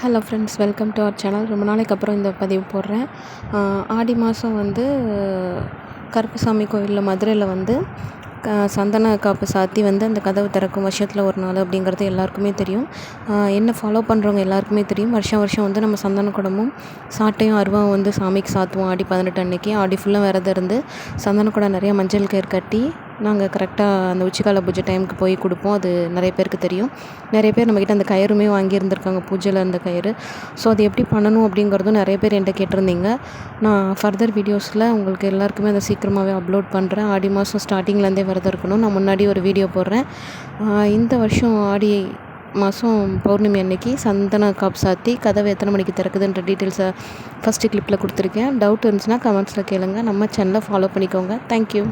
Hello friends, welcome to our channel. ரொம்ப நாளைக்கு அப்புறம் இந்த பதிவு போடுறேன். ஆடி மாதம் வந்து கருப்பசாமி கோயிலில் மதுரையில் வந்து சந்தன காப்பு சாத்தி வந்து அந்த கதவு திறக்கும் வருஷத்தில் ஒரு நாள் அப்படிங்கிறது எல்லாருக்குமே தெரியும். என்ன ஃபாலோ பண்ணுறவங்க எல்லாருக்குமே தெரியும். வருஷம் வருஷம் வந்து நம்ம சந்தன குடமும் சாட்டையும் அருவாவும் வந்து சாமிக்கு சாத்துவோம். ஆடி 18 அன்னைக்கு ஆடி ஃபுல்லாக விரதம் இருந்து சந்தன குடம் நிறைய மஞ்சள் கயிறு கட்டி நாங்கள் கரெக்டாக அந்த உச்சிக்கால பூஜை டைமுக்கு போய் கொடுப்போம். அது நிறைய பேருக்கு தெரியும். நிறைய பேர் நம்மக்கிட்ட அந்த கயிறுமே வாங்கியிருந்திருக்காங்க, பூஜையில் அந்த கயிறு. ஸோ அது எப்படி பண்ணணும் அப்படிங்கிறதும் நிறைய பேர் என்கிட்ட கேட்டிருந்தீங்க. நான் ஃபர்தர் வீடியோஸில் உங்களுக்கு எல்லாருக்குமே அதை சீக்கிரமாகவே அப்லோட் பண்ணுறேன். ஆடி மாதம் ஸ்டார்டிங்லேருந்தே விரதம் இருக்கணும். நான் முன்னாடி ஒரு வீடியோ போடுறேன். இந்த வருஷம் ஆடி மாதம் பௌர்ணமி அன்னைக்கு சந்தன காப்பு சாத்தி கதவு எத்தனை மணிக்கு திறக்குதுன்ற டீட்டெயில்ஸை ஃபஸ்ட்டு கிளிப்பில் கொடுத்துருக்கேன். டவுட் இருந்துச்சுன்னா கமெண்ட்ஸில் கேளுங்கள். நம்ம சேனலை ஃபாலோ பண்ணிக்கோங்க. தேங்க்யூ.